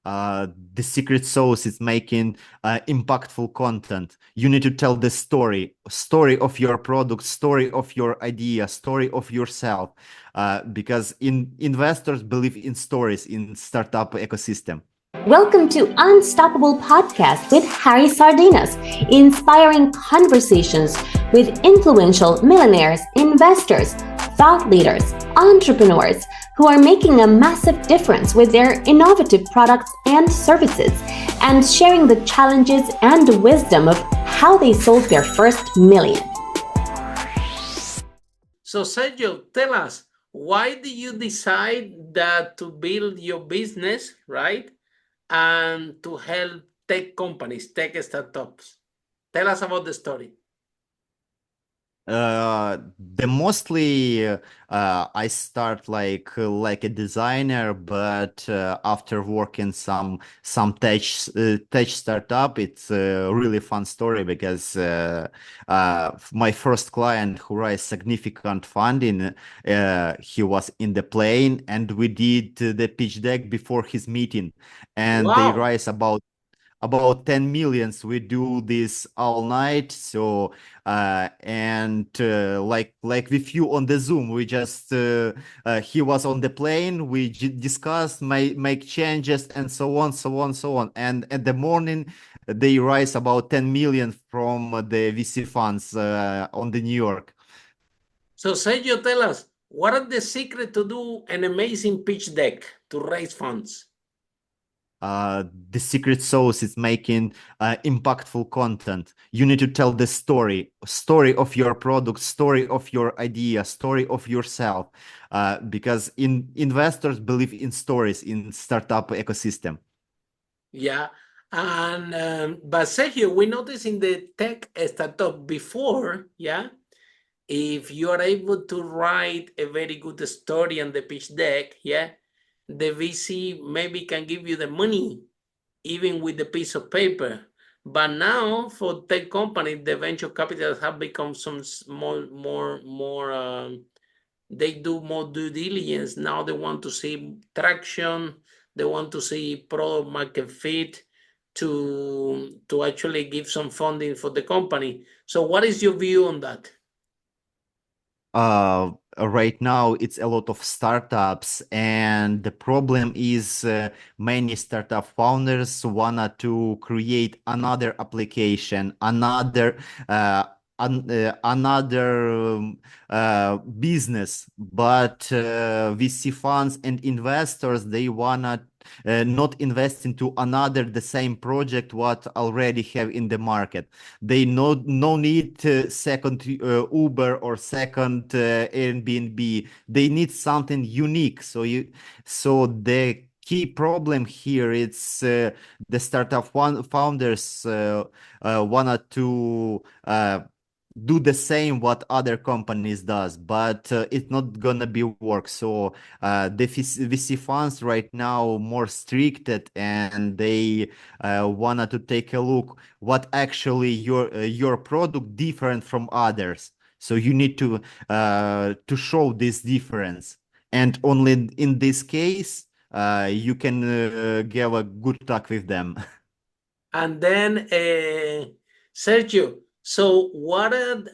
The secret sauce is making impactful content. You need to tell the story of your product, story of your idea, story of yourself, because investors believe in stories in startup ecosystem. Welcome to Unstoppable Podcast with Harry Sardinas, inspiring conversations with influential millionaires, investors, thought leaders, entrepreneurs who are making a massive difference with their innovative products and services, and sharing the challenges and wisdom of how they sold their first million. So Sergio, tell us, why did you decide that to build your business, right? And to help tech companies, tech startups. Tell us about the story. The mostly I start like a designer, but after working some tech startup, it's a really fun story because my first client who raised significant funding, he was in the plane and we did the pitch deck before his meeting, and they Wow. raised about 10 millions. We do this all night. So and like with you on the Zoom, we just he was on the plane, we discussed, make changes, and so on, so on, so on. And at the morning they raise about 10 million from the VC funds on the New York. So Sergio, tell us, what are the secret to do an amazing pitch deck to raise funds? The secret sauce is making impactful content. You need to tell the story of your product, story of your idea, story of yourself, because investors believe in stories in startup ecosystem. Yeah. And but Sergio, we noticed in the tech startup before, yeah, if you are able to write a very good story on the pitch deck, yeah, the VC maybe can give you the money even with the piece of paper. But now for tech companies, the venture capitals have become some more. They do more due diligence. Now they want to see traction. They want to see product market fit to actually give some funding for the company. So what is your view on that? Right now it's a lot of startups, and the problem is many startup founders wanna to create another application, another business, but VC funds and investors, they wanna not invest into another the same project what already have in the market. They no need second Uber or second Airbnb. They need something unique. So the key problem here is the startup founders wanted to do the same what other companies does, but it's not gonna be work. So the VC funds right now more stricted, and they wanted to take a look what actually your product different from others. So you need to show this difference, and only in this case you can give a good talk with them. And then Sergio, so what are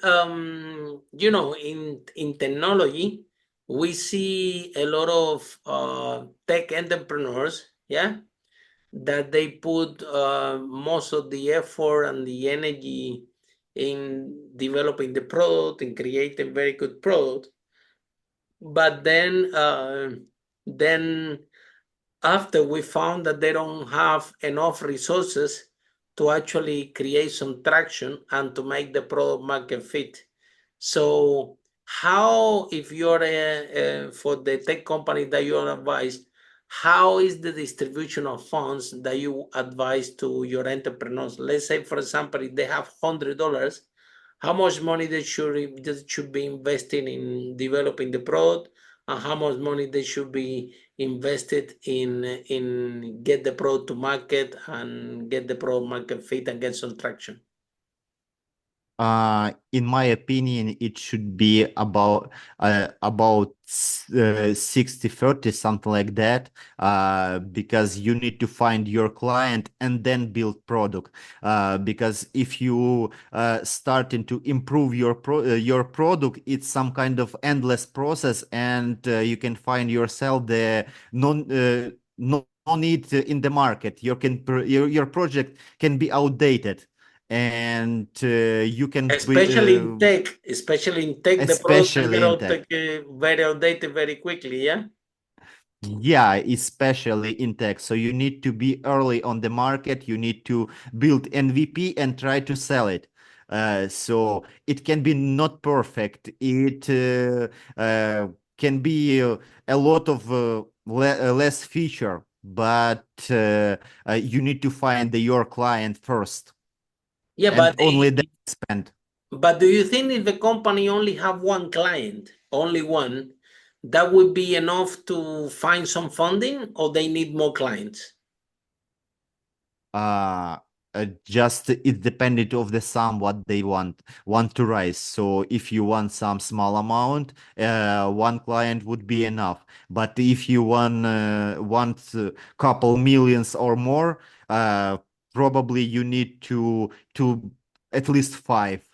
in technology we see a lot of tech entrepreneurs, yeah, that they put most of the effort and the energy in developing the product and creating very good product, but then after we found that they don't have enough resources to actually create some traction and to make the product market fit. So how, if you're for the tech company that you advise, how is the distribution of funds that you advise to your entrepreneurs? Let's say, for example, if they have $100, how much money they should be investing in developing the product, and how much money they should be invested in get the product to market and get the product market fit and get some traction. In my opinion, it should be about 60-30, something like that, because you need to find your client and then build product. Because if you starting to improve your product, it's some kind of endless process, and you can find yourself the no need in the market. Your project can be outdated, and you can Especially in tech, the product can especially get in out, tech. very outdated very quickly, yeah? Yeah, especially in tech. So you need to be early on the market. You need to build MVP and try to sell it. So it can be not perfect. It can be a lot of less feature, but you need to find your client first, Yeah, and only then spend. but do you think if the company only have one client, only one, that would be enough to find some funding, or they need more clients? uh, just it depended of the sum what they want to raise. So if you want some small amount, one client would be enough. But if you want a couple millions or more, probably you need to at least five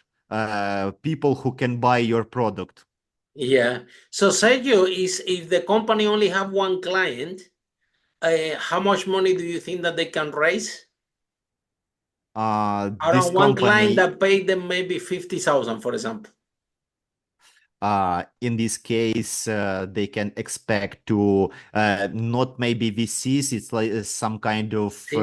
people who can buy your product. Yeah. So Sergio, is if the company only have one client, how much money do you think that they can raise? This Around one client company, that paid them maybe 50,000, for example. in this case, they can expect to not maybe VCs. It's like some kind of See?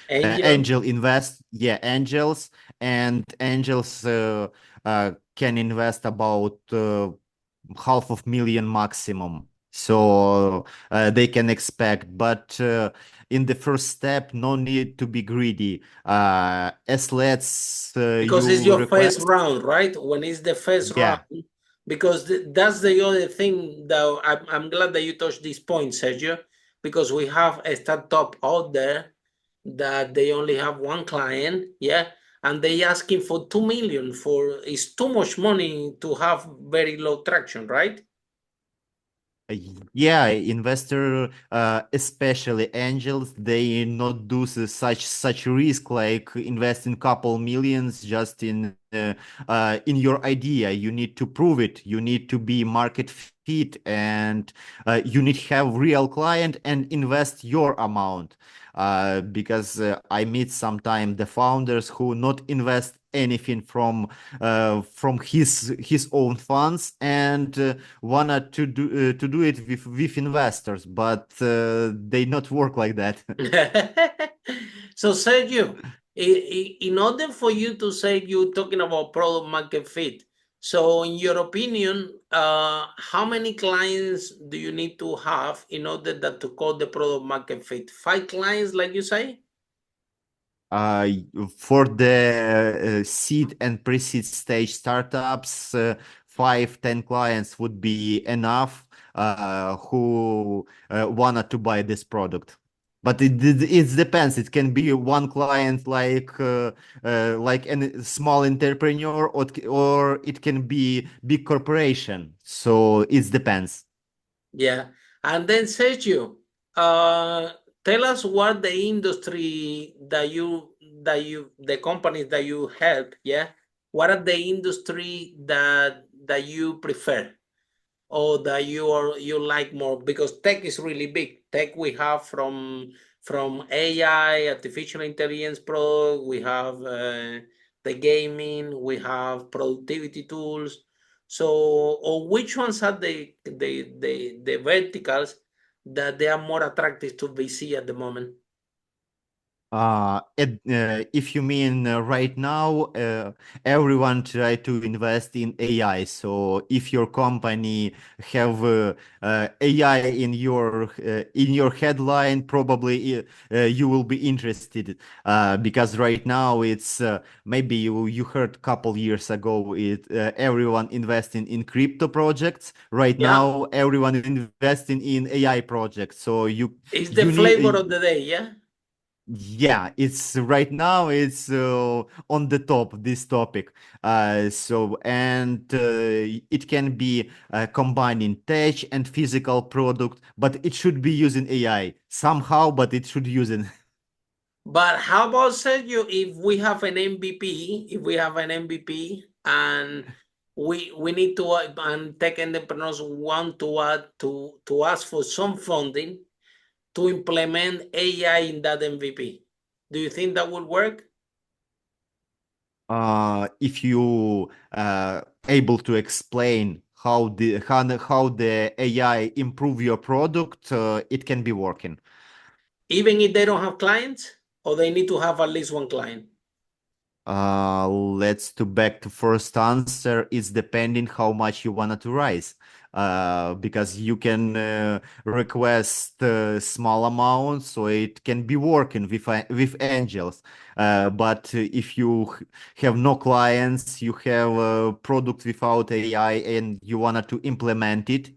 Angel. angel invest. Yeah, angels, and angels can invest about $500,000 maximum. So they can expect, but in the first step, no need to be greedy. As let's Because it's you your first request. round, right? When it's the first round, Yeah. because that's the other thing that I'm glad that you touched this point, Sergio, because we have a startup out there that they only have one client, yeah, and they asking for 2 million for, it's too much money to have very low traction, right? Yeah, investor, especially angels, they not do such risk like investing couple millions just in your idea. You need to prove it. You need to be market fit, and you need to have real client and invest your amount. Because I meet sometimes the founders who not invest anything from his own funds, and wanted to do it with investors, but they not work like that. So Sergio, in order for you to say, you talking about product market fit, so in your opinion, how many clients do you need to have in order that to call the product market fit? 5 clients, like you say? uh, for the seed and pre-seed stage startups, 5-10 clients would be enough who wanted to buy this product. But it depends. It can be one client like a small entrepreneur, or it can be big corporation. So it depends. Yeah. And then Sergio, uh, tell us what the industry the companies that you help, yeah, what are the industry that you prefer, or that you like more? Because tech is really big. Tech, we have from AI, artificial intelligence product, we have the gaming, we have productivity tools. So, or which ones are the verticals that they are more attractive to VC at the moment? If you mean right now, everyone try to invest in AI. So if your company have AI in your headline, probably you will be interested. Because right now it's maybe you heard a couple years ago everyone investing in crypto projects. Right Yeah, now everyone investing in AI projects. So it's the you flavor need. of the day. Yeah. Yeah, it's right now it's on the top this topic. It can be combining tech and physical product, but it should be using AI somehow, but it should use it. But how about, Sergio, if we have an MVP, and we need to and tech entrepreneurs want to add to ask for some funding to implement AI in that MVP. Do you think that would work? If you able to explain how the AI improve your product, it can be working. Even if they don't have clients, or they need to have at least one client? Let's to back to first answer. It's depending how much you wanted to raise. Because you can request small amounts, so it can be working with angels. But if you have no clients, you have a product without AI, and you wanted to implement it,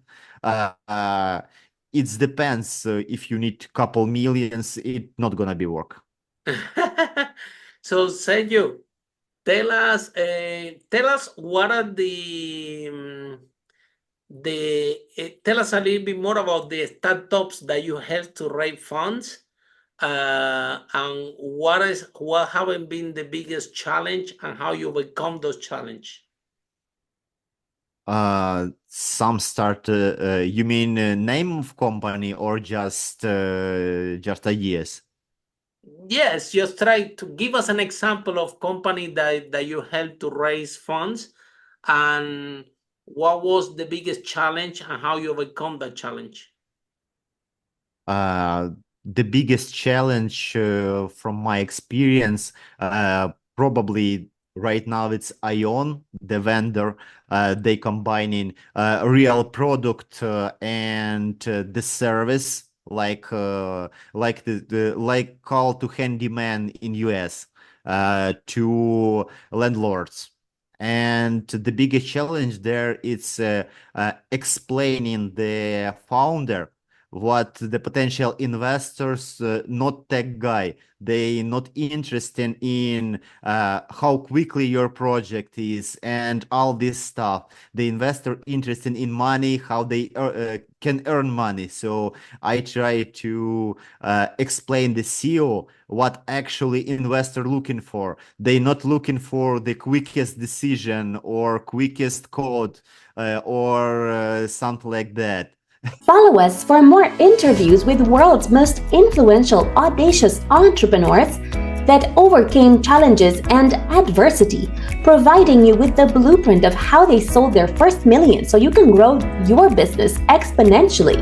it depends. If you need couple millions, it's not gonna be work. So, Sergio, tell us what are the tell us a little bit more about the startups that you help to raise funds, and what haven't been the biggest challenge and how you overcome those challenge. Some start. You mean name of company or just ideas? Yes, just try to give us an example of company that you helped to raise funds, and what was the biggest challenge and how you overcome that challenge. The biggest challenge from my experience, probably right now it's Ion, the vendor. They combining real product and the service like like call to handyman in US to landlords. And the biggest challenge there is explaining the founder what the potential investors, not tech guy, they not interested in how quickly your project is and all this stuff. The investor interested in money, how they can earn money. So I try to explain the CEO what actually investor looking for. They not looking for the quickest decision or quickest code or something like that. Follow us for more interviews with world's most influential, audacious entrepreneurs that overcame challenges and adversity, providing you with the blueprint of how they sold their first million so you can grow your business exponentially.